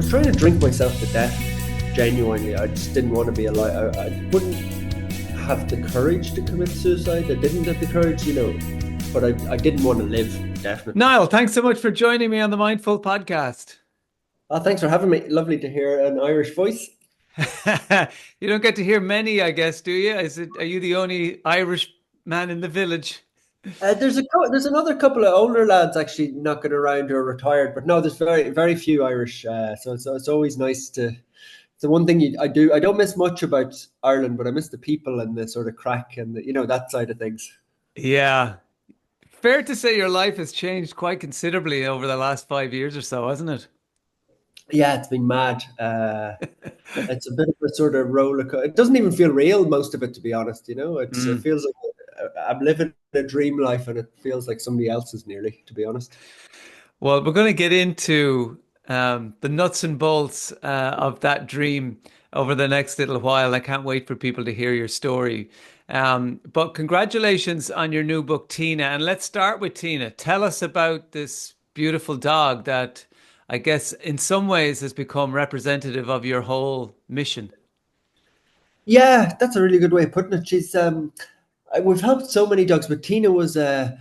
was trying to drink myself to death. Genuinely, I just didn't want to be alive. I wouldn't have the courage to commit suicide. I didn't have the courage, but I didn't want to live, definitely. Niall, thanks so much for joining me on the Mindful podcast. Oh, thanks for having me. Lovely to hear an Irish voice. You don't get to hear many, I guess, do you? Are you the only Irish man in the village? There's another couple of older lads actually knocking around who are retired, but no, there's very few Irish. So it's always nice to. It's the one thing I do. I don't miss much about Ireland, but I miss the people and the sort of crack and that side of things. Yeah. Fair to say your life has changed quite considerably over the last 5 years or so, hasn't it? Yeah, it's been mad. It's a bit of a sort of roller coaster. It doesn't even feel real, most of it, to be honest. It Mm. feels like I'm living a dream life, and it feels like somebody else's nearly, to be honest. Well, we're going to get into the nuts and bolts of that dream over the next little while. I can't wait for people to hear your story. But congratulations on your new book, Tina. And let's start with Tina. Tell us about this beautiful dog that I guess in some ways has become representative of your whole mission. Yeah, that's a really good way of putting it. We've helped so many dogs, but Tina was I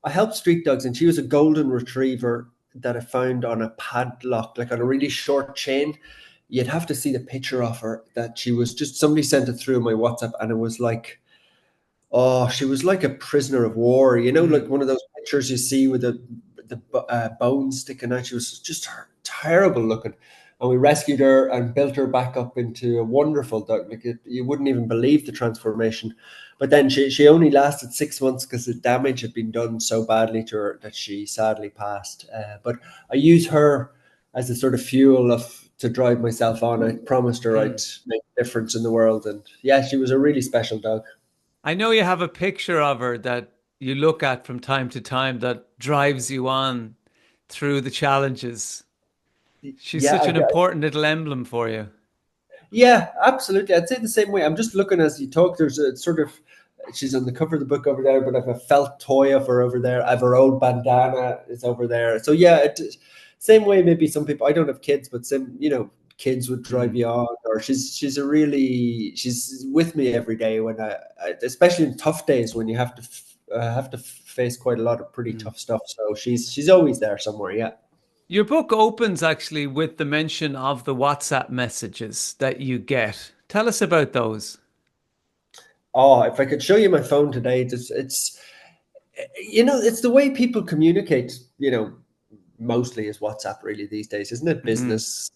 helped street dogs, and she was a golden retriever that I found on a padlock, like on a really short chain. You'd have to see the picture of her. That she was just somebody sent it through my WhatsApp, and it was like, oh, she was like a prisoner of war. Like Mm. one of those pictures you see with the bones sticking out. She was just terrible looking. And we rescued her and built her back up into a wonderful dog. You wouldn't even believe the transformation. But then she only lasted 6 months because the damage had been done so badly to her that she sadly passed. But I use her as a sort of fuel to drive myself on. I promised her I'd Mm. make a difference in the world. And yeah, she was a really special dog. I know you have a picture of her that you look at from time to time that drives you on through the challenges. She's Yeah, such an important little emblem for you. yeah, absolutely. I'd say the same way. I'm just looking as you talk. There's a sort of, she's on the cover of the book over there, but I've a felt toy of her over there. I have her old bandana is over there. So yeah, same way. Maybe some people. I don't have kids, but some kids would drive Mm. you on. Or she's with me every day when especially in tough days when you have to face quite a lot of pretty Mm. tough stuff. So she's always there somewhere. Yeah. Your book opens actually with the mention of the WhatsApp messages that you get. Tell us about those. Oh, if I could show you my phone today, it's the way people communicate, mostly is WhatsApp really these days, isn't it? Mm. Business,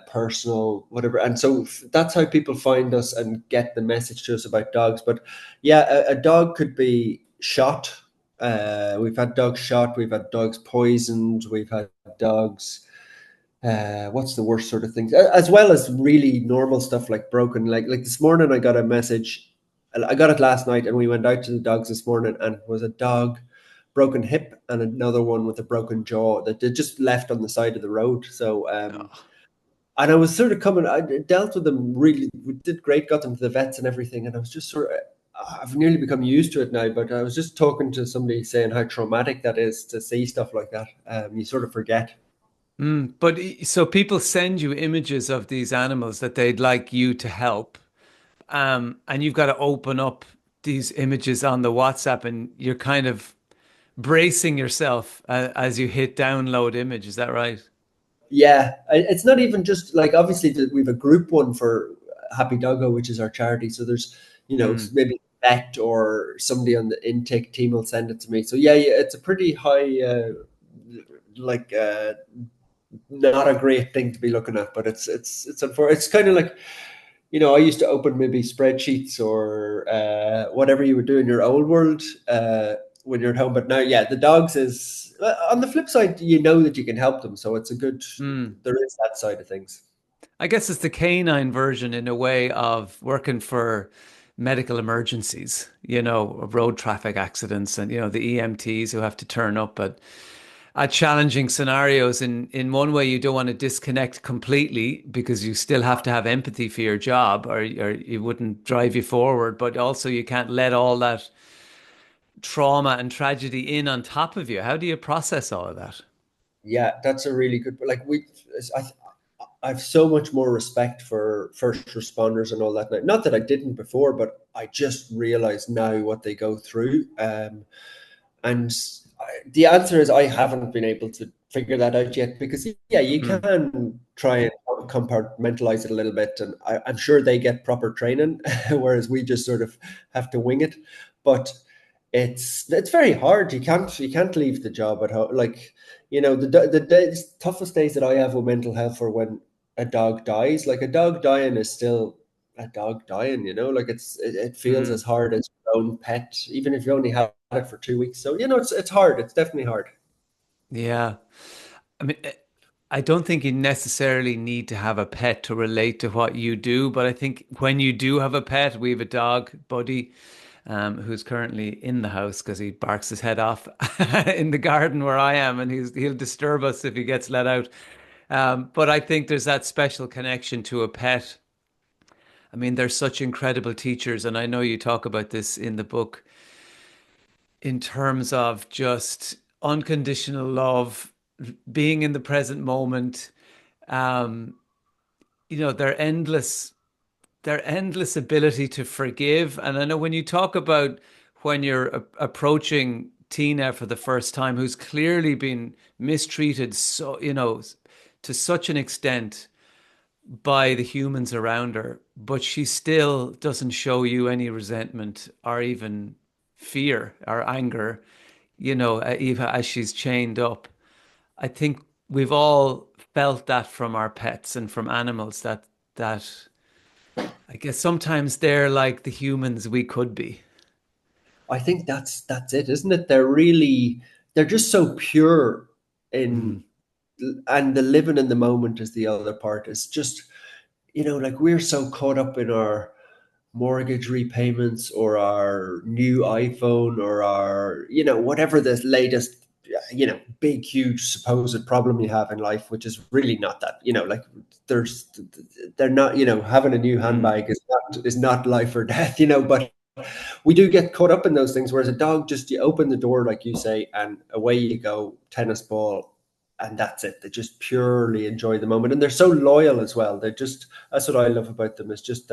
personal, whatever. And so that's how people find us and get the message to us about dogs. But yeah, a dog could be shot. We've had dogs shot, we've had dogs poisoned, we've had dogs. What's the worst sort of things? As well as really normal stuff like broken. Like this morning, I got a message. I got it last night, and we went out to the dogs this morning, and it was a dog broken hip and another one with a broken jaw that they just left on the side of the road. So, Oh. and I was sort of coming. I dealt with them really. We did great, got them to the vets and everything, and I was just sort of. I've nearly become used to it now, but I was just talking to somebody saying how traumatic that is to see stuff like that. You sort of forget. So people send you images of these animals that they'd like you to help. And you've got to open up these images on the WhatsApp and you're kind of bracing yourself as you hit download image. Is that right? Yeah, it's not even just like obviously we have a group one for Happy Doggo, which is our charity. So there's Mm. maybe vet or somebody on the intake team will send it to me. So yeah, it's a pretty high like not a great thing to be looking at, but it's kind of like I used to open maybe spreadsheets or whatever you would do in your old world when you're at home. But now, yeah, the dogs is on the flip side, that you can help them. So it's a good, Mm. there is that side of things. I guess it's the canine version in a way of working for medical emergencies, road traffic accidents and, the EMTs who have to turn up at challenging scenarios. In one way, you don't want to disconnect completely because you still have to have empathy for your job or it wouldn't drive you forward. But also you can't let all that trauma and tragedy in on top of you. How do you process all of that? Yeah, that's a really good, like I have so much more respect for first responders and all that now. Not that I didn't before, but I just realize now what they go through. And the answer is I haven't been able to figure that out yet, because yeah, you Mm, can try and compartmentalize it a little bit, and I'm sure they get proper training, whereas we just sort of have to wing it. But it's very hard. You can't leave the job at home. Like, the days, toughest days that I have with mental health are when a dog dies. Like, a dog dying is still a dog dying. Like, it feels as mm. hard as your own pet, even if you only had it for 2 weeks. So it's hard. It's definitely hard. Yeah. I mean, I don't think you necessarily need to have a pet to relate to what you do, but I think when you do have a pet, we have a dog, Buddy, who's currently in the house because he barks his head off in the garden where I am, and he'll disturb us if he gets let out. But I think there's that special connection to a pet. I mean, they're such incredible teachers, and I know you talk about this in the book in terms of just unconditional love, being in the present moment. Um, their endless ability to forgive. And I know when you talk about when you're approaching Tina for the first time, who's clearly been mistreated to such an extent by the humans around her, but she still doesn't show you any resentment or even fear or anger, even as she's chained up. I think we've all felt that from our pets and from animals, that I guess sometimes they're like the humans we could be. I think that's it, isn't it? They're just so pure in, Mm, and the living in the moment is the other part. It's just, like, we're so caught up in our mortgage repayments, or our new iPhone, or our, whatever the latest, big, huge supposed problem you have in life, which is really not that, like, there's, they're not, having a new mm. handbag is not life or death, but we do get caught up in those things. Whereas a dog, just, you open the door, like you say, and away you go, tennis ball, and that's it. They just purely enjoy the moment, and they're so loyal as well. That's what I love about them. Is just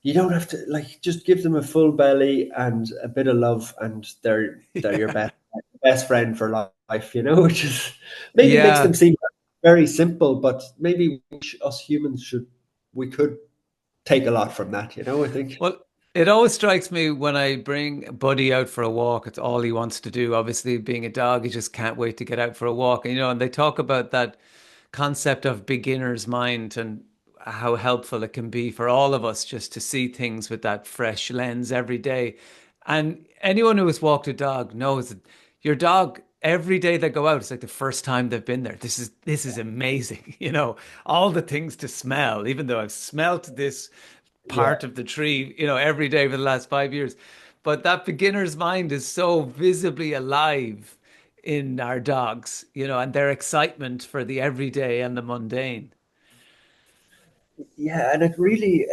you don't have to, like, just give them a full belly and a bit of love, and they're your best friend for life. Which is maybe makes them Yeah. seem very simple, but maybe us humans we could take a lot from that. I think. Well, it always strikes me when I bring Buddy out for a walk. It's all he wants to do. Obviously, being a dog, he just can't wait to get out for a walk. And they talk about that concept of beginner's mind and how helpful it can be for all of us just to see things with that fresh lens every day. And anyone who has walked a dog knows that your dog, every day they go out, it's like the first time they've been there. This is amazing. All the things to smell, even though I've smelt this Yeah. part of the tree, every day for the last 5 years. But that beginner's mind is so visibly alive in our dogs, and their excitement for the everyday and the mundane. Yeah, and it really,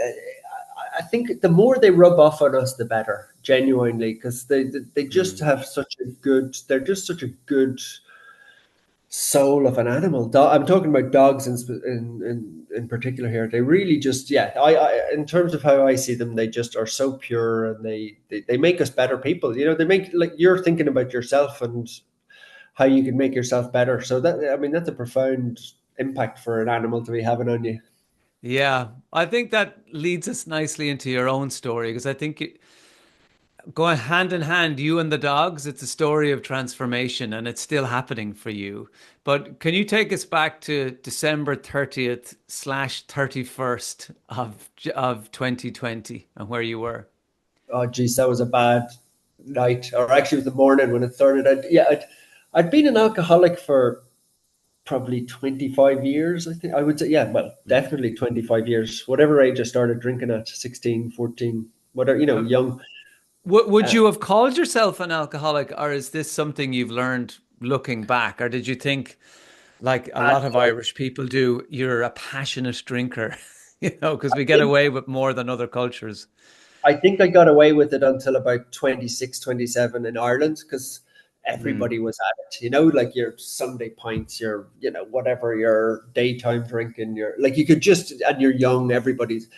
I think the more they rub off on us, the better. Genuinely, because they just Mm. have such a good. They're just such a good soul of an animal. I'm talking about dogs in particular here. They really just, yeah. In terms of how I see them, they just are so pure, and they make us better people. They make, like, you're thinking about yourself and how you can make yourself better. So I mean, that's a profound impact for an animal to be having on you. Yeah, I think that leads us nicely into your own story because I think going hand in hand, you and the dogs, it's a story of transformation and it's still happening for you. But can you take us back to December 30th slash 31st of 2020 and where you were? Oh geez, that was a bad night, or actually it was the morning when it started. I'd been an alcoholic for probably 25 years, I think I would say. Yeah, well, Mm. definitely 25 years, whatever age I started drinking at, 16, 14, whatever, Uh, young. would uh, you have called yourself an alcoholic, or is this something you've learned looking back? Or did you think, like a at lot of Irish people do, you're a passionate drinker, because we get think away with more than other cultures? I think I got away with it until about 26, 27 in Ireland, because Mm. everybody was at it, like your Sunday pints, your, whatever, your daytime drinking, your, like, you could just, and you're young, everybody's,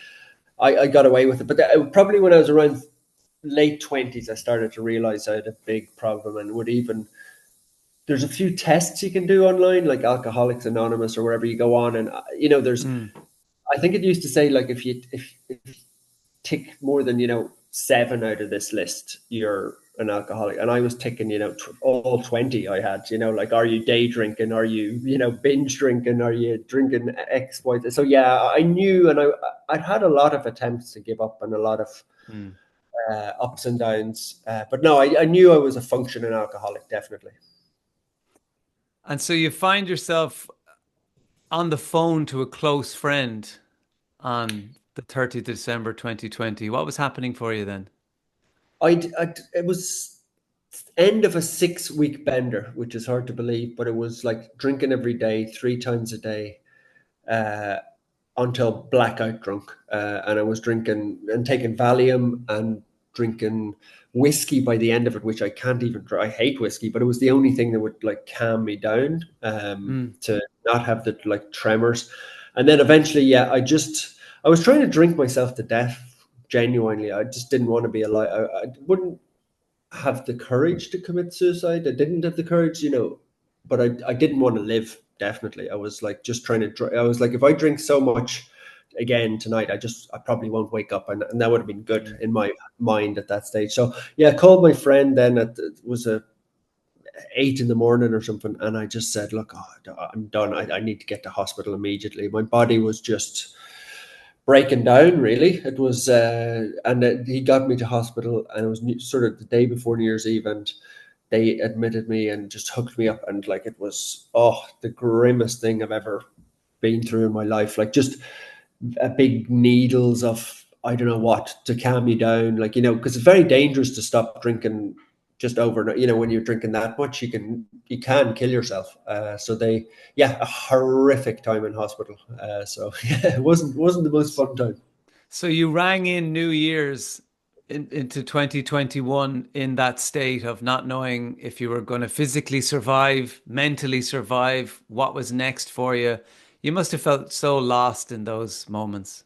I got away with it. But probably when I was around late 20s, I started to realize I had a big problem, and would even, there's a few tests you can do online, like Alcoholics Anonymous or wherever you go on. And, there's, Mm. I think it used to say, like, if you tick more than, 7 out of this list, you're an alcoholic. And I was ticking, all 20 I had, like, are you day drinking? Are you, binge drinking? Are you drinking X, Y? So yeah, I knew, and I'd had a lot of attempts to give up and a lot of Mm. ups and downs. But no, I knew I was a functioning alcoholic, definitely. And so you find yourself on the phone to a close friend on the 30th of December 2020. What was happening for you then? It was end of a 6 week bender, which is hard to believe, but it was like drinking every day, 3 times a day, uh, until blackout drunk. And I was drinking and taking Valium and drinking whiskey by the end of it, which I can't even. I hate whiskey, but it was the only thing that would like calm me down, Mm. to not have the like tremors. And then eventually, yeah, I was trying to drink myself to death. Genuinely, I just didn't want to be alive. I wouldn't have the courage to commit suicide. I didn't have the courage, but I didn't want to live. Definitely. I was like just trying to, I was like, if I drink so much again tonight, I probably won't wake up. And that would have been good Mm. in my mind at that stage. So yeah, I called my friend then it was a 8 in the morning or something. And I just said, look, I'm done. I need to get to hospital immediately. My body was just breaking down, really. It was, and he got me to hospital, and it was sort of the day before New Year's Eve, and they admitted me and just hooked me up, and like it was, oh, the grimmest thing I've ever been through in my life. Like just a big needles of I don't know what to calm you down, like because it's very dangerous to stop drinking just overnight. When you're drinking that much, you can kill yourself. So yeah, a horrific time in hospital. So yeah, it wasn't the most fun time. So you rang in New Year's into 2021 in that state of not knowing if you were going to physically survive, mentally survive, what was next for you. You must have felt so lost in those moments.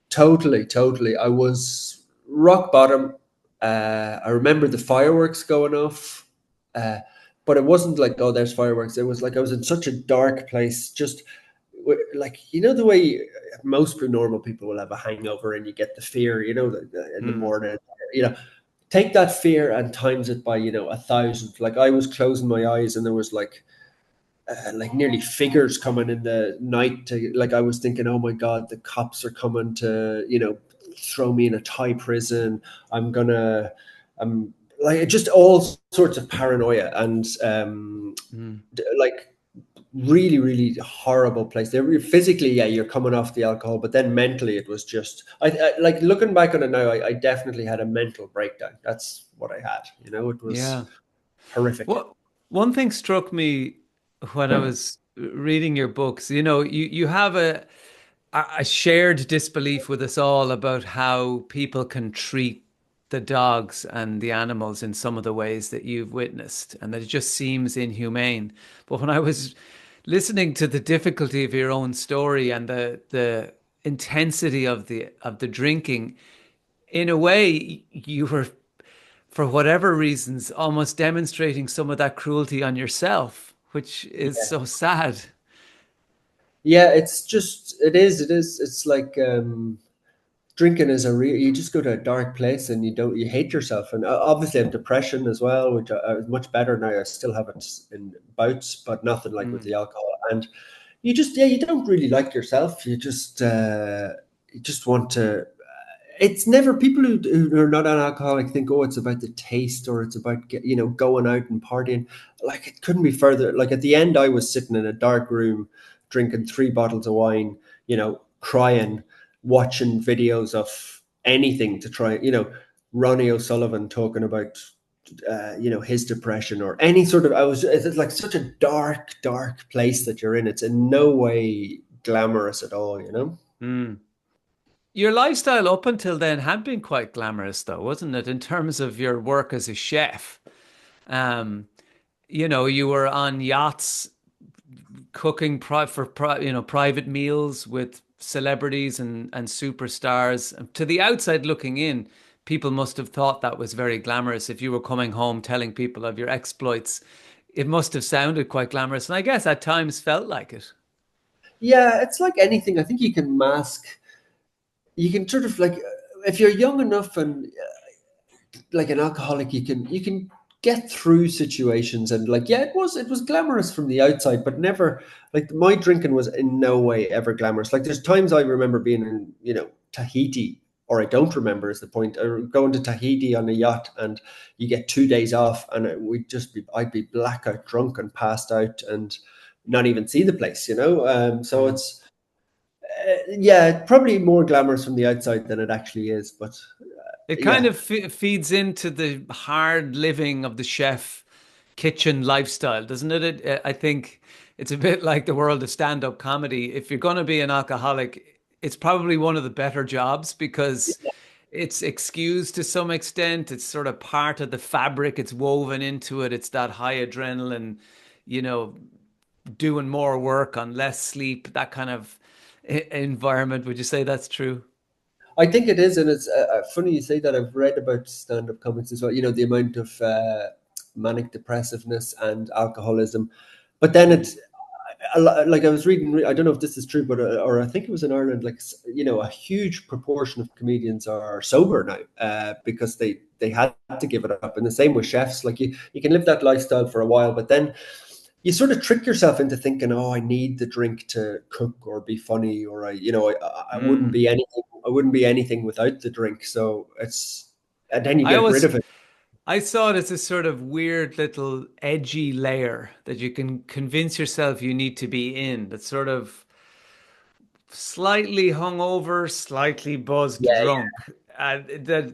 Totally, totally. I was rock bottom. I remember the fireworks going off, uh, but it wasn't like, oh, there's fireworks. It was like I was in such a dark place. Just like the way most normal people will have a hangover and you get the fear, in the Mm. morning. You know, take that fear and times it by 1,000. Like I was closing my eyes and there was like nearly figures coming in the night to like I was thinking, oh my god, the cops are coming to throw me in a Thai prison. I'm like just all sorts of paranoia and Mm. like really really horrible place. They're physically, yeah, you're coming off the alcohol, but then mentally it was just I like looking back on it now, I definitely had a mental breakdown. That's what I had. It was Yeah. horrific. What one thing struck me when I was reading your books, you have a shared disbelief with us all about how people can treat the dogs and the animals in some of the ways that you've witnessed, and that it just seems inhumane. But when I was listening to the difficulty of your own story and the intensity of the drinking, in a way, you were, for whatever reasons, almost demonstrating some of that cruelty on yourself, which is Yeah. so sad. Yeah, it's just it is it's like drinking is a real, you just go to a dark place and you hate yourself. And obviously I have depression as well, which is much better now. I still have it in bouts, but nothing like with Mm. the alcohol. And you just, yeah, you don't really like yourself. You just want to, it's never, people who are not an alcoholic think, oh, it's about the taste or it's about going out and partying. Like it couldn't be further. Like at the end I was sitting in a dark room drinking 3 bottles of wine, crying, watching videos of anything to try, Ronnie O'Sullivan talking about his depression or any sort of, it's like such a dark dark place that you're in. It's in no way glamorous at all. Mm. Your lifestyle up until then had been quite glamorous, though, wasn't it? In terms of your work as a chef, Um, you were on yachts cooking private meals with celebrities and superstars. To the outside looking in, people must have thought that was very glamorous. If you were coming home telling people of your exploits, it must have sounded quite glamorous, and I guess at times felt like it. Yeah, it's like anything. I think you can mask. You can sort of like, if you're young enough and like an alcoholic, you can get through situations, and like, yeah, it was glamorous from the outside, but never, like, my drinking was in no way ever glamorous. Like, there's times I remember being in, Tahiti, or I don't remember is the point, or going to Tahiti on a yacht, and you get 2 days off, and I'd be blackout drunk and passed out and not even see the place. So Mm. it's yeah, probably more glamorous from the outside than it actually is, but It kind yeah. of feeds into the hard living of the chef kitchen lifestyle, doesn't it? I think it's a bit like the world of stand-up comedy. If you're going to be an alcoholic, it's probably one of the better jobs because it's excused to some extent. It's sort of part of the fabric. It's woven into it. It's that high adrenaline, you know, doing more work on less sleep, that kind of environment. Would you say that's true? I think it is, and it's funny you say that. I've read about stand-up comics as well. The amount of manic depressiveness and alcoholism, but then Mm. it's like I was reading. I don't know if this is true, but or I think it was in Ireland. Like, a huge proportion of comedians are sober now because they had to give it up. And the same with chefs. Like, you can live that lifestyle for a while, but then you sort of trick yourself into thinking, oh, I need the drink to cook or be funny, or I wouldn't Mm. be anything. I wouldn't be anything without the drink. So and then you I get rid always of it. I saw it as a sort of weird little edgy layer that you can convince yourself you need to be in. That's sort of slightly hungover, slightly buzzed, Yeah, drunk.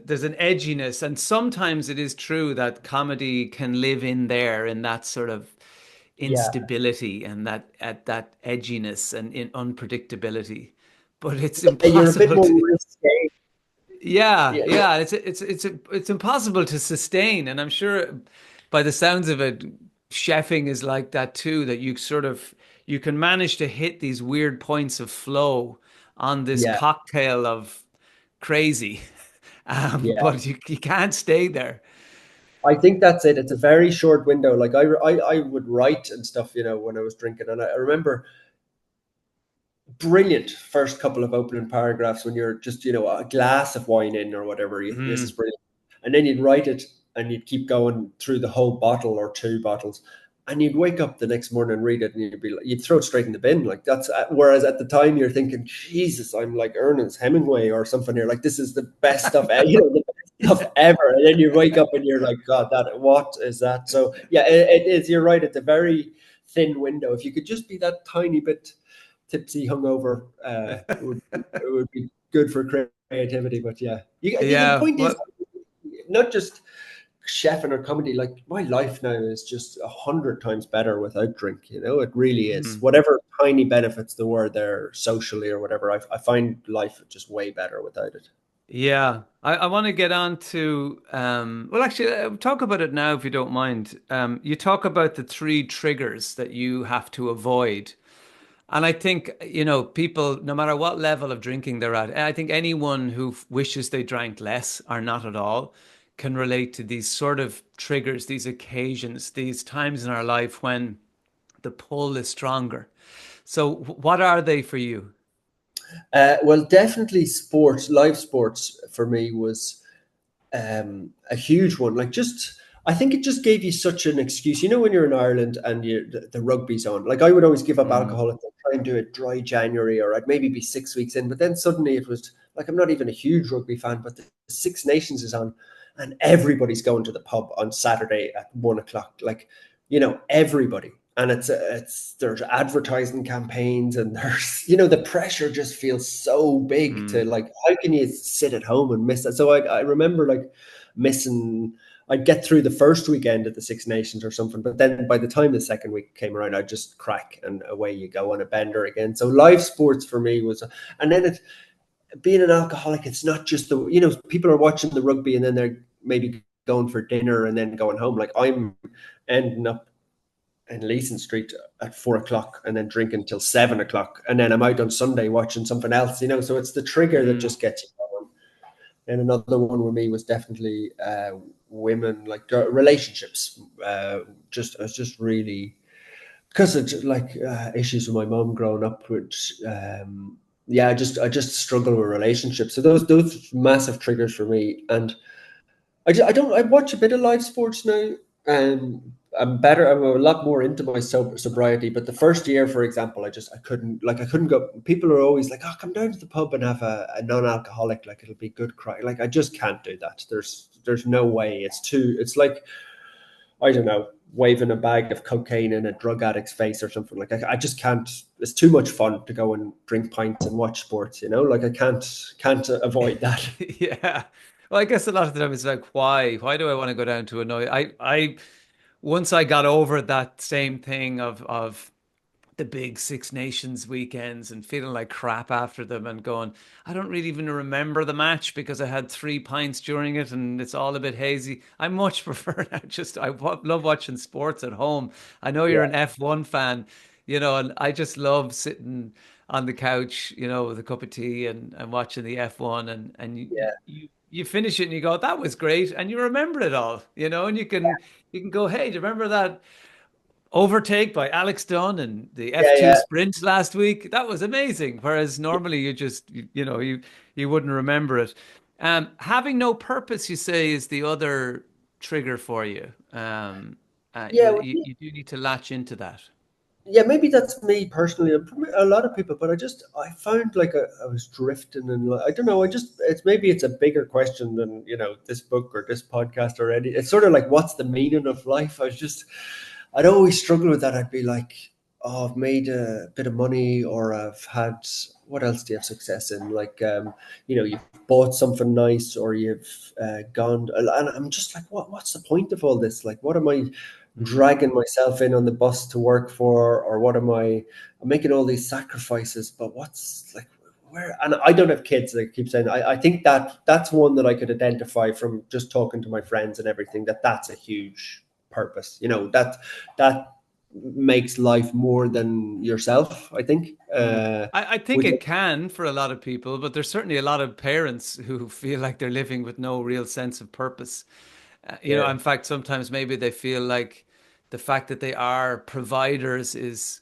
There's an edginess, and sometimes it is true that comedy can live in there in that sort of yeah, instability and that edginess and in unpredictability. But it's yeah. You're a bit impossible more to. risque. Yeah, Yeah, yeah, it's impossible to sustain, and I'm sure by the sounds of it, chefing is like that too. That you can manage to hit these weird points of flow on this yeah, cocktail of crazy, yeah. but you can't stay there. I think that's it. It's a very short window. Like, I would write and stuff, when I was drinking, and I remember brilliant first couple of opening paragraphs when you're just, a glass of wine in or whatever. You think this is Mm, brilliant, and then you'd write it, and you'd keep going through the whole bottle or two bottles, and you'd wake up the next morning and read it, and you'd throw it straight in the bin. Like, that's whereas at the time you're thinking, Jesus, I'm like Ernest Hemingway or something here. Like, this is the best stuff, the best stuff ever. And then you wake up and you're like, God, what is that? So yeah, it is. You're right. It's a very thin window. If you could just be that tiny bit tipsy, hungover, it would be good for creativity. But yeah, the yeah, point is well, not just chefing or comedy. Like, my life now is just 100 times better without drink. It really is. mm. Whatever tiny benefits there were there socially or whatever, I find life just way better without it. Yeah, I want to get on to well, actually, talk about it now if you don't mind. You talk about the three triggers that you have to avoid. And I think, people, no matter what level of drinking they're at, I think anyone who wishes they drank less or not at all can relate to these sort of triggers, these occasions, these times in our life when the pull is stronger. So, what are they for you? Well, definitely sports, live sports for me was a huge one. Like, just, I think it just gave you such an excuse. When you're in Ireland and the rugby's on. Like, I would always give up Mm, alcohol and try and do it dry January, or I'd maybe be 6 weeks in. But then suddenly it was like, I'm not even a huge rugby fan, but the Six Nations is on, and everybody's going to the pub on Saturday at 1 o'clock. Like, everybody. And there's advertising campaigns, and there's, the pressure just feels so big to, mm. like, how can you sit at home and miss that? So I remember, like, missing. I'd get through the first weekend at the Six Nations or something, but then by the time the second week came around, I'd just crack, and away you go on a bender again. So live sports for me was, and then being an alcoholic, it's not just people are watching the rugby and then they're maybe going for dinner and then going home. Like I'm ending up in Leeson Street at 4 o'clock and then drinking till 7 o'clock. And then I'm out on Sunday watching something else, you know, so it's the trigger that just gets you going. And another one with me was definitely women, like relationships. I was just really, because of like issues with my mom growing up, which yeah, I just struggle with relationships. So those massive triggers for me. And I watch a bit of live sports now. I'm better. I'm a lot more into my sobriety. But the first year, for example, I couldn't go. People are always like, "Oh, come down to the pub and have a non-alcoholic. Like it'll be good cry." Like I just can't do that. There's no way. It's like, I don't know, waving a bag of cocaine in a drug addict's face or something. Like I just can't. It's too much fun to go and drink pints and watch sports. You know, like I can't avoid that. Yeah. Well, I guess a lot of the time it's like, why? Why do I want to go down to annoy? I once I got over that same thing of the big Six Nations weekends and feeling like crap after them and going, I don't really even remember the match because I had 3 pints during it and it's all a bit hazy. I much prefer now. Love watching sports at home. I know you're Yeah, an F1 fan, and I just love sitting on the couch, with a cup of tea and watching the F1 and yeah, you finish it and you go, that was great, and you remember it all, and you can go, hey, do you remember that overtake by Alex Dunn and the yeah, F2 yeah. sprint last week? That was amazing. Whereas normally you just, you wouldn't remember it. Having no purpose, you say, is the other trigger for you. Yeah, well, You do need to latch into that. yeah, maybe that's me personally, and probably a lot of people. But I found like I was drifting, and I don't know. It's a bigger question than this book or this podcast already. It's sort of like, what's the meaning of life? I'd always struggle with that. I'd be like, oh, I've made a bit of money, or I've had, what else do you have success in? Like, you've bought something nice, or you've gone, and I'm just like, what's the point of all this? Like, what am I Mm. dragging myself in on the bus to work for, or what am I'm making all these sacrifices, but what's like, where? And I don't have kids. I keep saying, I think that's one that I could identify from just talking to my friends and everything, that's a huge purpose, that makes life more than yourself, I think. Mm. I think Would it you? can for a lot of people, but there's certainly a lot of parents who feel like they're living with no real sense of purpose. Yeah, In fact, sometimes maybe they feel like the fact that they are providers is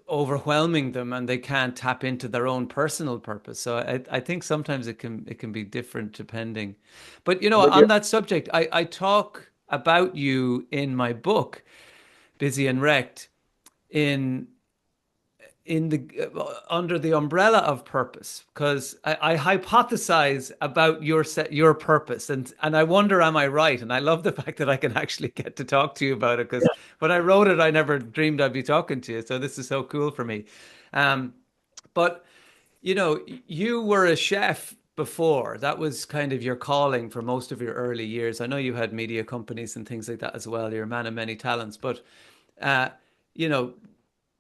overwhelming them and they can't tap into their own personal purpose. So I think sometimes it can be different depending. But would you? on that subject, I talk about you in my book, Busy and Wrecked, in the under the umbrella of purpose, because I hypothesize about your purpose, and I wonder, am I right? And I love the fact that I can actually get to talk to you about it, because when I wrote it I never dreamed I'd be talking to you, so this is so cool for me. um but you were a chef before. That was kind of your calling for most of your early years. I know you had media companies and things like that as well. You're a man of many talents, but uh you know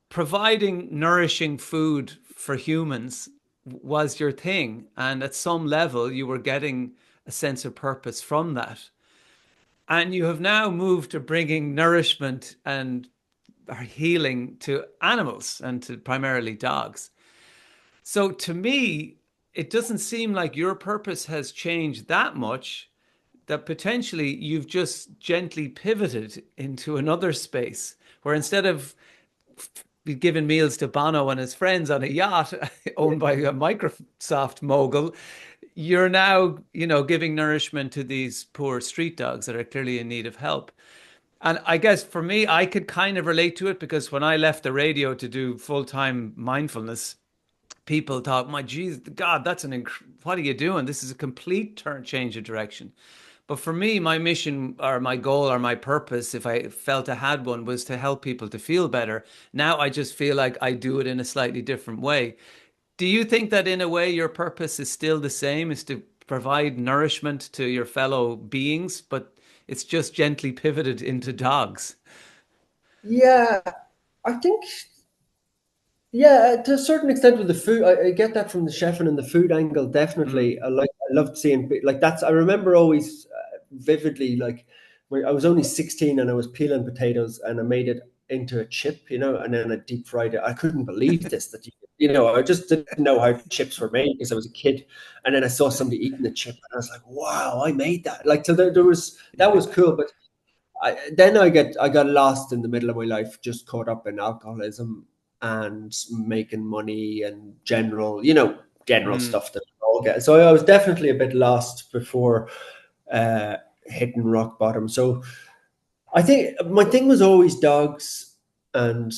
providing nourishing food for humans was your thing. And at some level, you were getting a sense of purpose from that. And you have now moved to bringing nourishment and healing to animals and to primarily dogs. So to me, it doesn't seem like your purpose has changed that much, that potentially you've just gently pivoted into another space where instead of be giving meals to Bono and his friends on a yacht owned by a Microsoft mogul, you're now, giving nourishment to these poor street dogs that are clearly in need of help. And I guess for me, I could kind of relate to it because when I left the radio to do full-time mindfulness, people thought, my geez, God, what are you doing? This is a complete change of direction. But for me, my mission or my goal or my purpose, if I felt I had one, was to help people to feel better. Now I just feel like I do it in a slightly different way. Do you think that in a way your purpose is still the same, is to provide nourishment to your fellow beings, but it's just gently pivoted into dogs? Yeah, I think. Yeah, to a certain extent with the food, I get that from the chefing and the food angle. Mm, Definitely, I loved seeing like that's. I remember always. vividly, like I was only 16 and I was peeling potatoes and I made it into a chip, you know, and then I deep fried it. I couldn't believe this, that you know, I just didn't know how chips were made because I was a kid. And then I saw somebody eating the chip and I was like, wow, I made that. Like, so there was, that was cool. But I got lost in the middle of my life, just caught up in alcoholism and making money and general, you know, general stuff that we all get. So I was definitely a bit lost before hitting rock bottom. So I think my thing was always dogs, and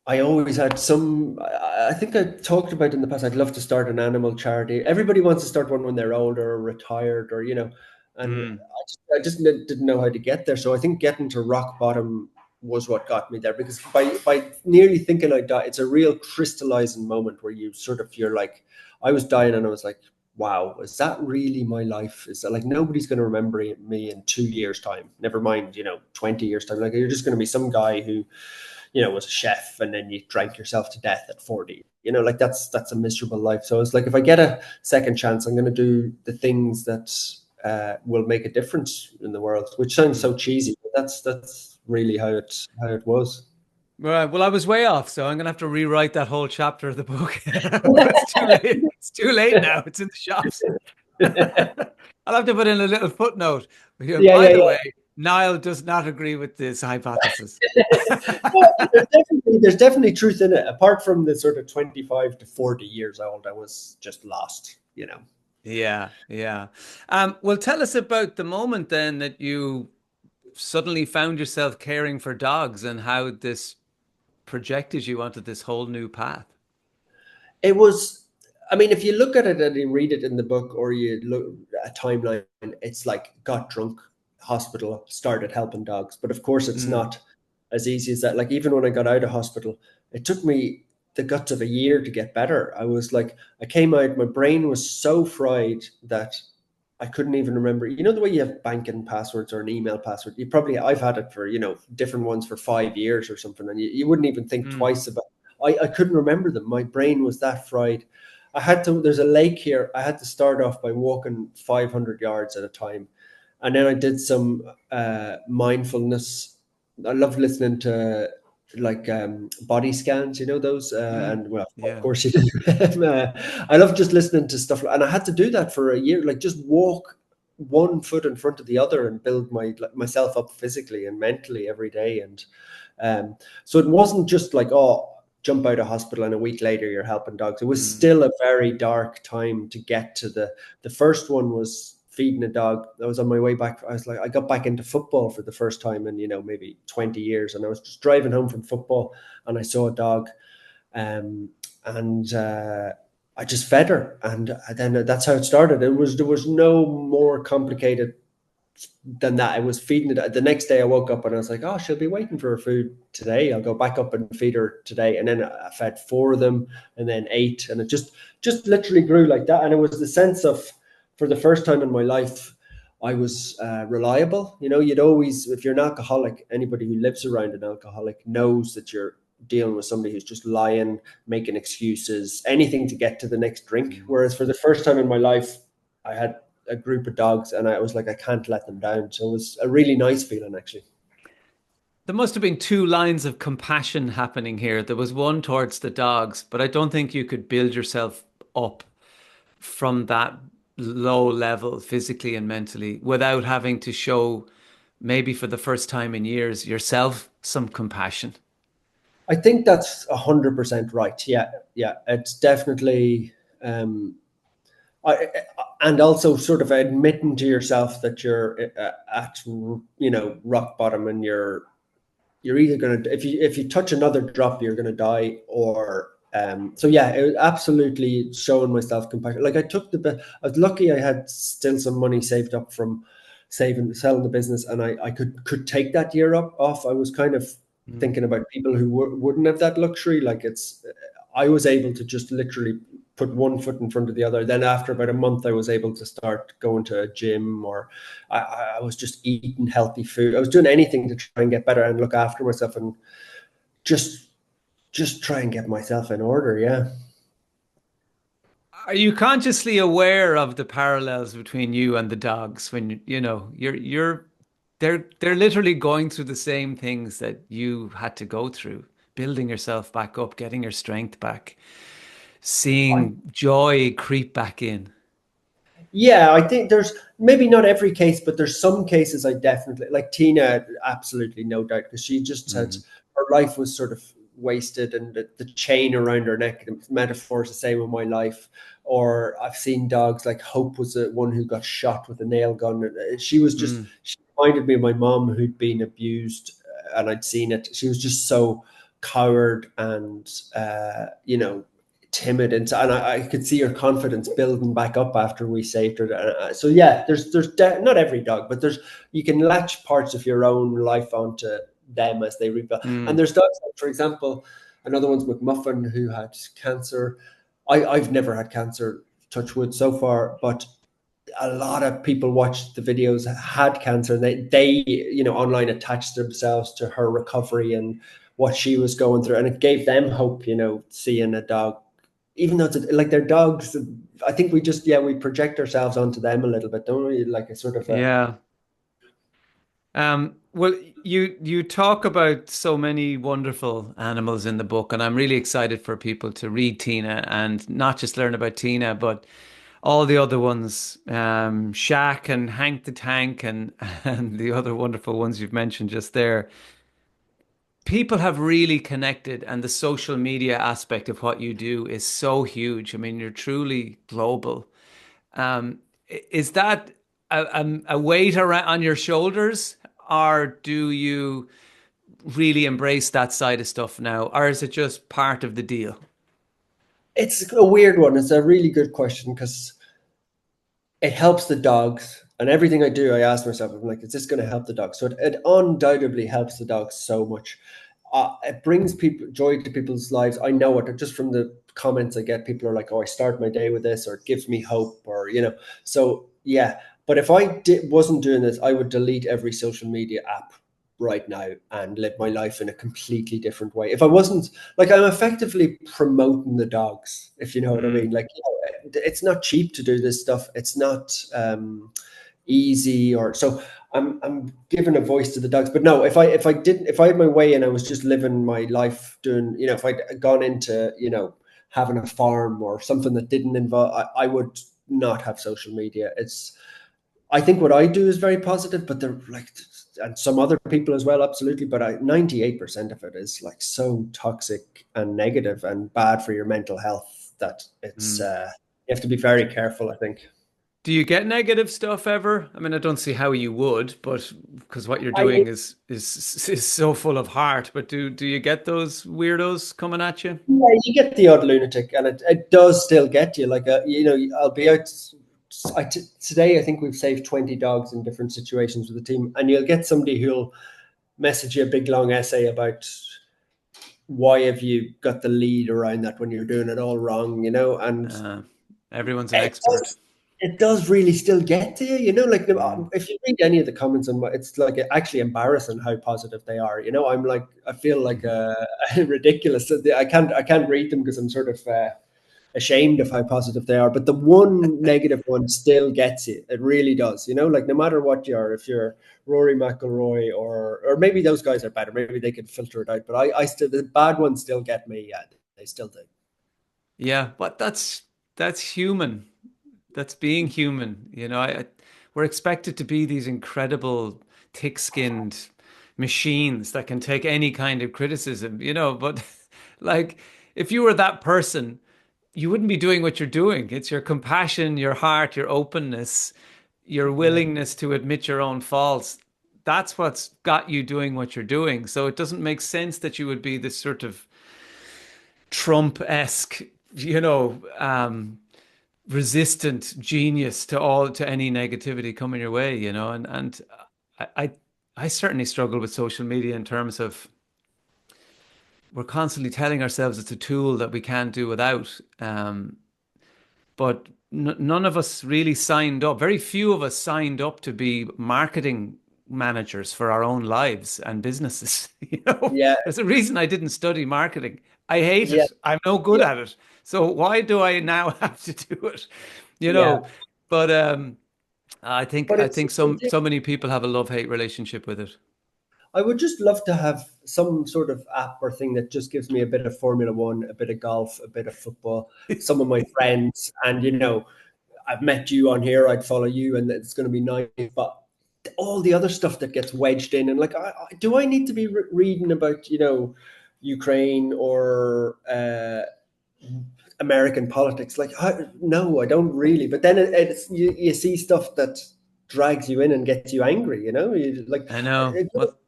I always had some. I think I talked about in the past. I'd love to start an animal charity. Everybody wants to start one when they're older or retired, or you know. And I just didn't know how to get there. So I think getting to rock bottom was what got me there. Because by nearly thinking I'd die, it's a real crystallizing moment where you sort of, you're like, I was dying and I was like, wow, is that really my life? Is that like, nobody's going to remember me in 2 years' time? Never mind, you know, 20 years' time. Like, you're just going to be some guy who, you know, was a chef and then you drank yourself to death at 40. You know, like that's a miserable life. So it's like, if I get a second chance, I'm going to do the things that will make a difference in the world, which sounds so cheesy, but that's really how it was. Right. Well, I was way off, so I'm gonna have to rewrite that whole chapter of the book. But it's too late. It's too late now. It's in the shops. I'll have to put in a little footnote. Yeah, By yeah, the yeah. way, Niall does not agree with this hypothesis. Well, there's definitely truth in it. Apart from the sort of 25 to 40 years old, I was just lost, you know. Yeah, yeah. Well, tell us about the moment then that you suddenly found yourself caring for dogs and how this projected you onto this whole new path. It was, I mean, if you look at it and you read it in the book, or you look at a timeline, it's like got drunk, hospital, started helping dogs. But of course, it's Mm, not as easy as that. Like, even when I got out of hospital, it took me the guts of a year to get better. I was like, I came out, my brain was so fried that I couldn't even remember. You know, the way you have banking passwords or an email password, I've had it for, you know, different ones for 5 years or something, and you wouldn't even think mm, twice about. I couldn't remember them. My brain was that fried. There's a lake here. I had to start off by walking 500 yards at a time. And then I did some mindfulness. I love listening to like body scans, you know, those. mm. And well, of Yeah. course you do. I love just listening to stuff. And I had to do that for a year, like just walk one foot in front of the other and build myself up physically and mentally every day. And so it wasn't just like, oh, jump out of hospital and a week later you're helping dogs. It was Mm, still a very dark time to get to the first one was feeding a dog. I was on my way back. I was like, I got back into football for the first time in, you know, maybe 20 years. And I was just driving home from football and I saw a dog. Um, and I just fed her. And then that's how it started. There was no more complicated than that. I was feeding it. The next day I woke up and I was like, oh, she'll be waiting for her food today. I'll go back up and feed her today. And then I fed four of them and then eight. And it just literally grew like that. And it was the sense of, for the first time in my life, I was reliable. You know, you'd always, if you're an alcoholic, anybody who lives around an alcoholic knows that you're dealing with somebody who's just lying, making excuses, anything to get to the next drink. mm. Whereas for the first time in my life, I had a group of dogs and I was like, I can't let them down. So it was a really nice feeling, actually. There must have been two lines of compassion happening here. There was one towards the dogs, but I don't think you could build yourself up from that low level physically and mentally without having to show, maybe for the first time in years, yourself some compassion. I think that's 100% right. Yeah, yeah, it's definitely, um, and also sort of admitting to yourself that you're at, you know, rock bottom, and you're either going to, if you touch another drop, you're going to die, or so yeah, it was absolutely showing myself compassion. Like, I was lucky I had still some money saved up from selling the business, and I could take that year up off. I was kind of Mm. thinking about people who wouldn't have that luxury. Like, I was able to just literally put one foot in front of the other. Then after about a month, I was able to start going to a gym, or I was just eating healthy food. I was doing anything to try and get better and look after myself, and just just try and get myself in order. Yeah. Are you consciously aware of the parallels between you and the dogs when you're they're literally going through the same things that you had to go through, building yourself back up, getting your strength back, seeing joy creep back in. Yeah, I think there's maybe not every case, but there's some cases I definitely like Tina, absolutely no doubt, because she just had Mm, her life was sort of wasted and the chain around her neck, the metaphor is the same with my life. Or I've seen dogs like Hope was the one who got shot with a nail gun. And she was just, mm, she reminded me of my mom who'd been abused and I'd seen it. She was just so coward and, timid and I could see her confidence building back up after we saved her. So yeah, not every dog, but there's you can latch parts of your own life onto them as they rebuild. And mm. there's dogs, like, for example, another one's McMuffin who had cancer. I've never had cancer, touch wood, so far, but a lot of people watched the videos had cancer and they online attached themselves to her recovery and what she was going through, and it gave them hope, seeing a dog, even though it's like their dogs. I think we just, yeah, we project ourselves onto them a little bit, don't we? Like a sort of a Yeah. Well, you talk about so many wonderful animals in the book, and I'm really excited for people to read Tina and not just learn about Tina, but all the other ones, Shaq and Hank the Tank, and and the other wonderful ones you've mentioned just there. People have really connected, and the social media aspect of what you do is so huge. I mean, you're truly global. Um, is that a weight around on your shoulders, or do you really embrace that side of stuff now, or is it just part of the deal? it's a weird one. It's a really good question because it helps the dogs. And everything I do, I ask myself, I'm like, is this going to help the dogs? So it undoubtedly helps the dogs so much. It brings people joy to people's lives. I know it just from the comments I get. People are like, "Oh, I start my day with this," or "It gives me hope," or So yeah, but if wasn't doing this, I would delete every social media app right now and live my life in a completely different way. If I wasn't, like, I'm effectively promoting the dogs, if you know what I mean. Mm, Like, it's not cheap to do this stuff. It's not easy, or so I'm giving a voice to the dogs. But no, if I had my way and I was just living my life doing, if I'd gone into, having a farm or something that didn't involve, I would not have social media. I think what I do is very positive, but they're like, and some other people as well, absolutely. But 98% of it is like so toxic and negative and bad for your mental health that mm. you have to be very careful, I think. Do you get negative stuff ever? I mean, I don't see how you would, but because what you're I doing is so full of heart. But do you get those weirdos coming at you? Yeah, you get the odd lunatic, and it does still get you. Like, I'll be out. Today, I think we've saved 20 dogs in different situations with the team, and you'll get somebody who'll message you a big long essay about why have you got the lead around that when you're doing it all wrong, and Uh, Everyone's an it expert. does, it does really still get to you, like Mm, if you read any of the comments on it's like actually embarrassing how positive they are. I'm like, I feel like ridiculous. I can't read them because I'm sort of ashamed of how positive they are. But the one negative one still gets you. It really does. Like no matter what you are, if you're Rory McIlroy or maybe those guys are better, maybe they could filter it out. But I still, the bad ones still get me. Yeah, they still do. yeah, but that's human. That's being human. We're expected to be these incredible, thick-skinned machines that can take any kind of criticism, but like if you were that person, you wouldn't be doing what you're doing. It's your compassion, your heart, your openness, your Yeah. willingness to admit your own faults. That's what's got you doing what you're doing. So it doesn't make sense that you would be this sort of Trump-esque, resistant genius to any negativity coming your way, and I, I I certainly struggle with social media in terms of we're constantly telling ourselves it's a tool that we can't do without. But none of us really signed up. Very few of us signed up to be marketing managers for our own lives and businesses. Yeah. There's a reason I didn't study marketing. I hate Yeah, it. I'm no good yeah, at it. So why do I now have to do it? You yeah. know, but I think But I think it's so many people have a love-hate relationship with it. I would just love to have some sort of app or thing that just gives me a bit of Formula One, a bit of golf, a bit of football, some of my friends, and I've met you on here, I'd follow you, and it's going to be nice. But all the other stuff that gets wedged in, and like, do I need to be reading about Ukraine or American politics? Like, no, I don't really. But then it's you see stuff that drags you in and gets you angry. Like I know. a What?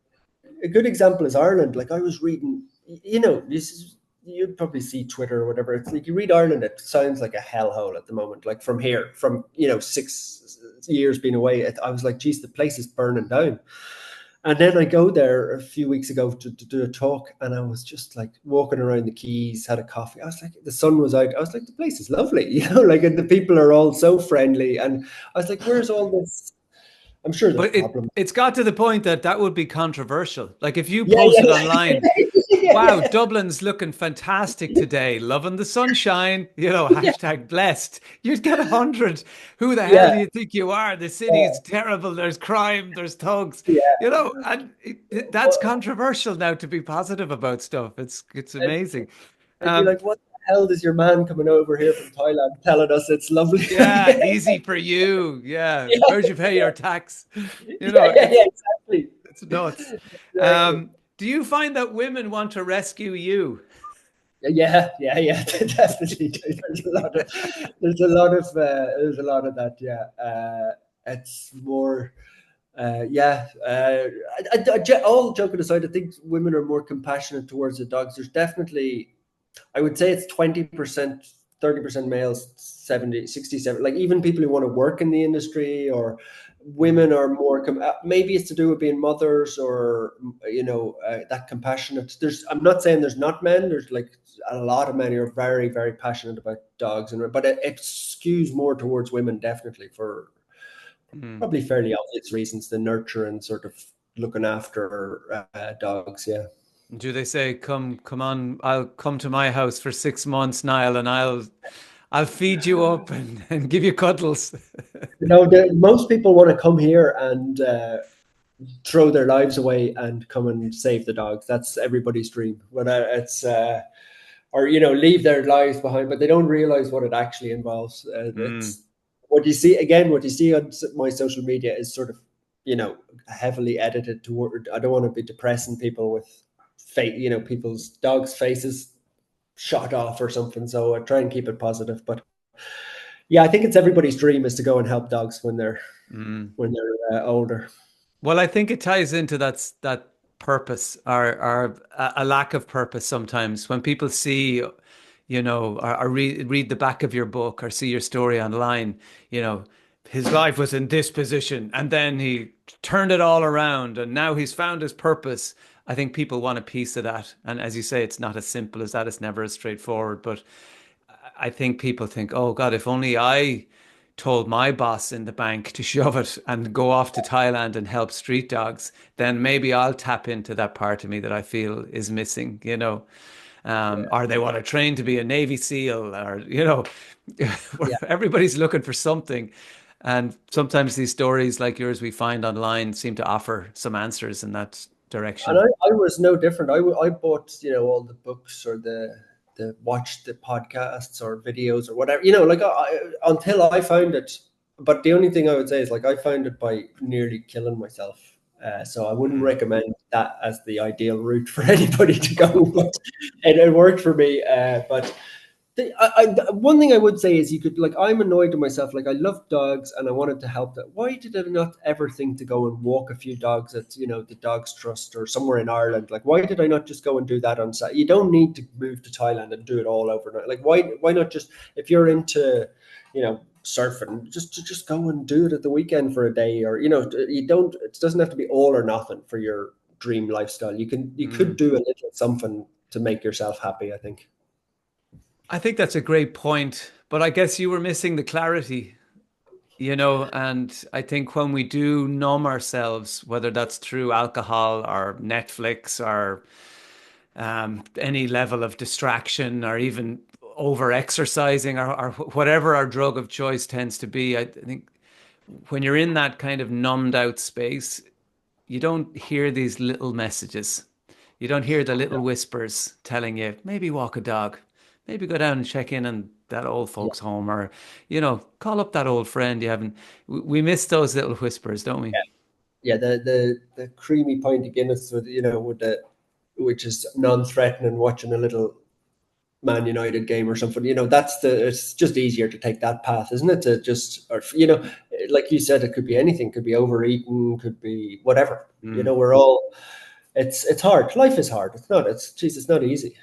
a good example is Ireland. Like I was reading, this is you'd probably see Twitter or whatever. It's like you read Ireland, it sounds like a hellhole at the moment. Like from here, from 6 years being away, I was like, geez, the place is burning down. And then I go there a few weeks ago to do a talk, and I was just like walking around the quays, had a coffee. I was like, the sun was out. I was like, the place is lovely, like, and the people are all so friendly. And I was like, where's all this? I'm sure there's But problems. it's got to the point that that would be controversial. Like if you Yeah, posted yeah, online, yeah, wow, yeah, Dublin's looking fantastic today, loving the sunshine, yeah, hashtag blessed. You'd get 100. Who the hell yeah, do you think you are? The city's yeah. terrible. There's crime, there's thugs, Yeah. and that's Well, controversial now to be positive about stuff. It's I'd, amazing. I'd be Um, like, what the hell does your man coming over here from Thailand telling us it's lovely? yeah, easy for you. Yeah, Yeah, where'd you pay your tax? yeah, You know, yeah, it's yeah, exactly. it's nuts. Exactly. Do you find that women want to rescue you? Yeah, yeah, yeah, definitely. There's a lot of that. Yeah, it's more. Yeah, all joking aside, I think women are more compassionate towards the dogs. There's definitely, I would say it's 20%, 30% males, 70, 67. Like even people who want to work in the industry, or women Mm, are more, maybe it's to do with being mothers, or, that compassionate. I'm not saying there's not men, there's like a lot of men who are very, very passionate about dogs, but it skews more towards women, definitely, for mm. probably fairly obvious reasons, the nurture and sort of looking after dogs. Yeah. Do they say, come on, I'll come to my house for 6 months, Niall, and I'll feed you up and give you cuddles. Most people want to come here and throw their lives away and come and save the dogs. That's everybody's dream. Whether it's or leave their lives behind, but they don't realize what it actually involves. Mm, It's what you see again. What you see on my social media is sort of heavily edited toward. I don't want to be depressing people with people's dogs' faces shot off or something. So I try and keep it positive. But yeah, I think it's everybody's dream is to go and help dogs when they're mm. older. Well, I think it ties into that purpose or a lack of purpose sometimes when people see, or read the back of your book or see your story online, his life was in this position and then he turned it all around and now he's found his purpose. I think people want a piece of that. And as you say, it's not as simple as that. It's never as straightforward. But I think people think, oh God, if only I told my boss in the bank to shove it and go off to Thailand and help street dogs, then maybe I'll tap into that part of me that I feel is missing. Yeah, Or they want to train to be a Navy SEAL, or yeah. everybody's looking for something. And sometimes these stories like yours we find online seem to offer some answers in that And direction. I was no different. I bought all the books or the watched the podcasts or videos or whatever. Like until I found it. But the only thing I would say is like I found it by nearly killing myself. So I wouldn't Mm, recommend that as the ideal route for anybody to go. But it worked for me. But one thing I would say is you could, like, I'm annoyed with myself. Like I love dogs and I wanted to help them. Why did I not ever think to go and walk a few dogs at the Dogs Trust or somewhere in Ireland? Like why did I not just go and do that on Saturday? You don't need to move to Thailand and do it all overnight. Like why not just, if you're into surfing, just go and do it at the weekend for a day, or you don't, it doesn't have to be all or nothing for your dream lifestyle. You could mm. do a little something to make yourself happy, I think. I think that's a great point, but I guess you were missing the clarity. And I think when we do numb ourselves, whether that's through alcohol or Netflix or any level of distraction or even over exercising or whatever our drug of choice tends to be. I think when you're in that kind of numbed out space, you don't hear these little messages. You don't hear the little whispers telling you, maybe walk a dog, maybe go down and check in on that old Yeah. folks home, or, call up that old friend you haven't. We miss those little whispers, don't we? Yeah, the creamy pint of Guinness with which is non-threatening, watching a little Man United game or something. It's just easier to take that path, isn't it? To just, or like you said, it could be anything. Could be overeating, could be whatever. We're all. It's hard. Life is hard. It's not easy.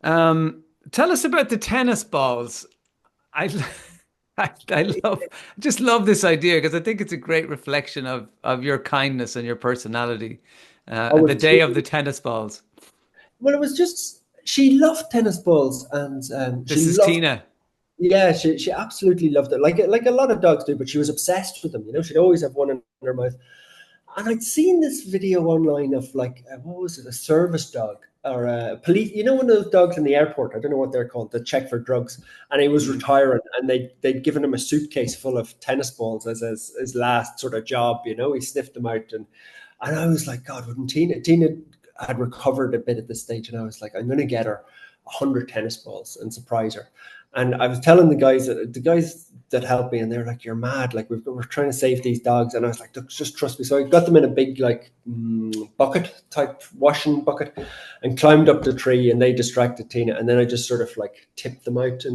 Tell us about the tennis balls. I, I just love this idea because I think it's a great reflection of your kindness and your personality. Oh, The day of the tennis balls. Well, it was just she loved tennis balls, and This she is loved. Tina. Yeah, she absolutely loved it, like a lot of dogs do. But she was obsessed with them. She'd always have one in her mouth. And I'd seen this video online of what was it, a service dog or a police, one of those dogs in the airport. I don't know what they're called, that check for drugs. And he was retiring, and they'd given him a suitcase full of tennis balls as his last sort of job. He sniffed them out, and I was like, God, wouldn't Tina had recovered a bit at this stage, and I was like, I'm going to get her 100 tennis balls and surprise her. And I was telling the guys that helped me, and they're like, "You're mad! Like we're trying to save these dogs." And I was like, "Look, just trust me." So I got them in a big bucket type washing bucket, and climbed up the tree. And they distracted Tina, and then I just sort of tipped them out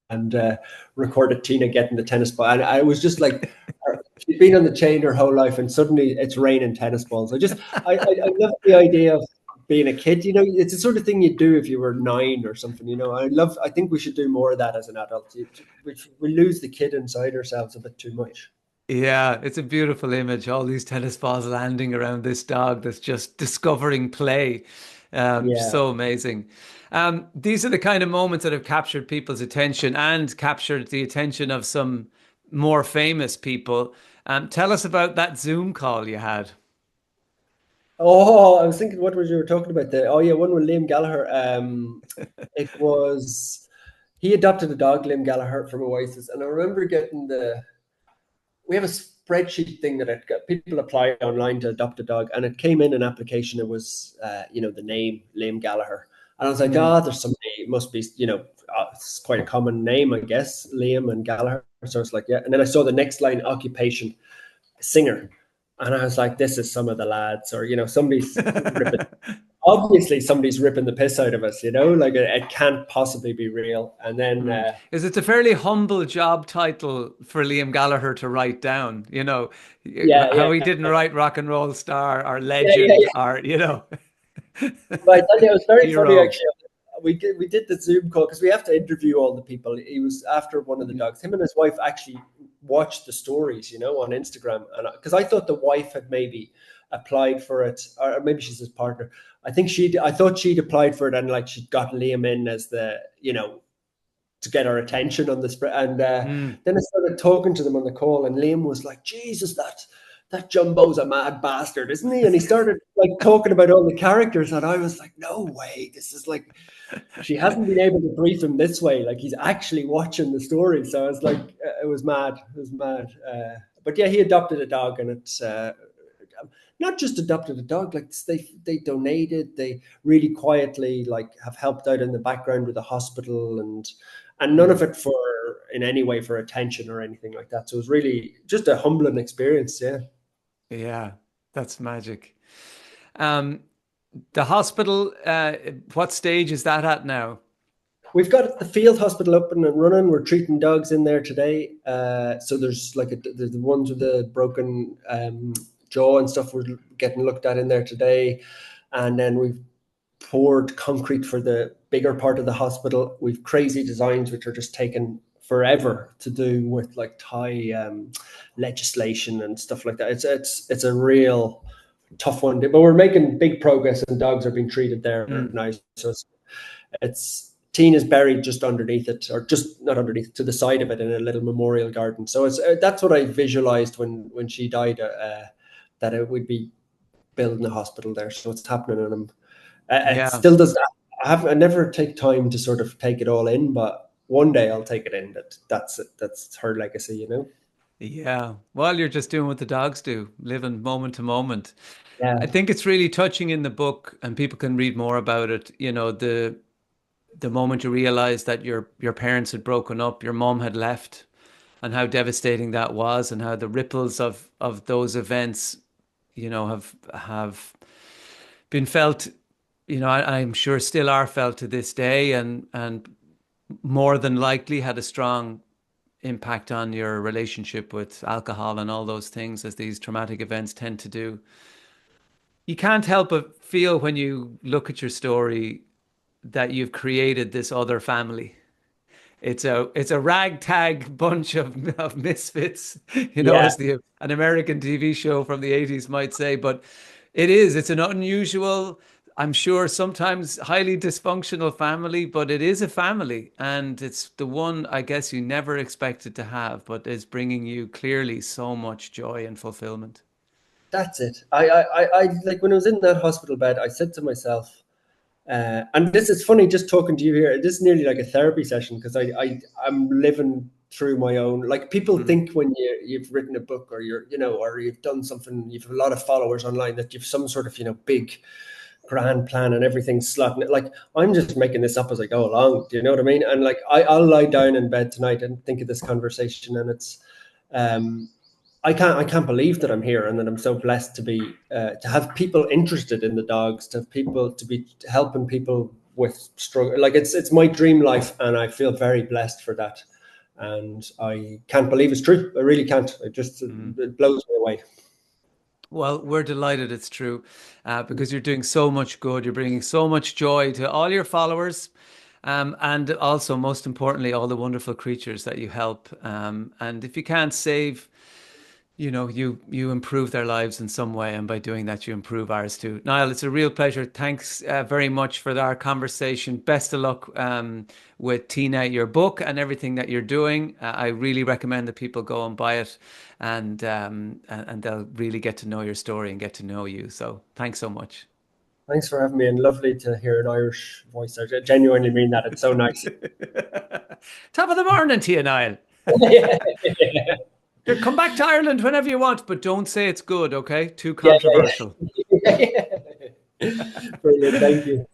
and recorded Tina getting the tennis ball. And I was just like, she'd been on the chain her whole life, and suddenly it's raining tennis balls. I love the idea of being a kid. It's the sort of thing you'd do if you were 9 or something. I think we should do more of that as an adult. We lose the kid inside ourselves a bit too much. Yeah, it's a beautiful image. All these tennis balls landing around this dog that's just discovering play. Yeah. So amazing. These are the kind of moments that have captured people's attention and captured the attention of some more famous people. Tell us about that Zoom call you had. Oh, I was thinking what was you were talking about there. Oh yeah, one with Liam Gallagher. It was he adopted a dog, Liam Gallagher, from Oasis, and I remember getting we have a spreadsheet thing that people apply online to adopt a dog, and it came in an application. It was, the name Liam Gallagher, and I was like, there's somebody. It must be, it's quite a common name, I guess, Liam and Gallagher. So I was like, yeah, and then I saw the next line, occupation, singer, and I was like, this is some of the lads, or somebody's ripping. Obviously, somebody's ripping the piss out of us. It can't possibly be real. And then. Is it's a fairly humble job title for Liam Gallagher to write down, how he didn't write rock and roll star or legend Yeah. or, But I tell you, it was very funny hero. actually. We did the Zoom call because we have to interview all the people. He was after one of the dogs. Him and his wife actually watched the stories, on Instagram, and because I thought the wife had maybe applied for it, or maybe she's his partner. I thought she'd applied for it, and she'd got Liam in as to get our attention on the spread. And then I started talking to them on the call, and Liam was like, Jesus, that Jumbo's a mad bastard, isn't he? And he started talking about all the characters, and I was like, no way, this is she hasn't been able to brief him this way. He's actually watching the story. So I was like, it was mad. It was mad. But yeah, he adopted a dog, and it's not just adopted a dog. They donated. They really quietly have helped out in the background with the hospital, and none of it in any way for attention or anything like that. So it was really just a humbling experience. Yeah. Yeah, that's magic. The hospital, what stage is that at now? We've got the field hospital up and running. We're treating dogs in there today. So there's the ones with the broken jaw and stuff. We're getting looked at in there today, and then we've poured concrete for the bigger part of the hospital. We've crazy designs which are just taking forever to do with Thai legislation and stuff like that. It's a real tough one, but we're making big progress, and dogs are being treated there now. So it's Tina's buried just underneath it, or just not underneath, to the side of it, in a little memorial garden. So that's what I visualized when she died, that it would be building a hospital there. So it's happening, and It Yeah. still does. I never take time to sort of take it all in, but one day I'll take it in. That's it. That's her legacy, you know. Yeah. Well, you're just doing what the dogs do, living moment to moment. I Yeah, think it's really touching in the book, and people can read more about it. You know, the moment you realize that your parents had broken up, your mom had left, and how devastating that was, and how the ripples of those events, you know, have been felt. You know, I'm sure still are felt to this day, and more than likely had a strong impact on your relationship with alcohol and all those things, as these traumatic events tend to do. You can't help but feel when you look at your story that you've created this other family. It's a ragtag bunch of misfits, you know, yeah. as the an American TV show from the 80s might say, but it's an unusual, I'm sure sometimes highly dysfunctional family, but it is a family, and it's the one I guess you never expected to have, but is bringing you clearly so much joy and fulfillment. That's it. I like when I was in that hospital bed, I said to myself, and this is funny, just talking to you here. This is nearly like a therapy session because I'm living through my own. Like people Mm. think when you've written a book or you're or you've done something, you've a lot of followers online that you've some sort of big grand plan and everything's slotting it. Like I'm just making this up as I go along. Do you know what I mean? And like I'll lie down in bed tonight and think of this conversation, and it's um I can't believe that I'm here and that I'm so blessed to be to have people interested in the dogs, to have people to be helping people with struggle. Like it's my dream life, and I feel very blessed for that. And I can't believe it's true. I really can't. Mm. It blows me away. Well, we're delighted it's true, because you're doing so much good. You're bringing so much joy to all your followers, and also, most importantly, all the wonderful creatures that you help. And if you can't save, you know, you improve their lives in some way, and by doing that, you improve ours too. Niall, it's a real pleasure. Thanks very much for our conversation. Best of luck with Tina, your book, and everything that you're doing. I really recommend that people go and buy it, and they'll really get to know your story and get to know you. So thanks so much. Thanks for having me, and lovely to hear an Irish voice. I genuinely mean that. It's so nice. Top of the morning to you, Niall. Yeah, Come back to Ireland whenever you want, but don't say it's good, okay? Too yeah, controversial. yeah. Brilliant. Thank you.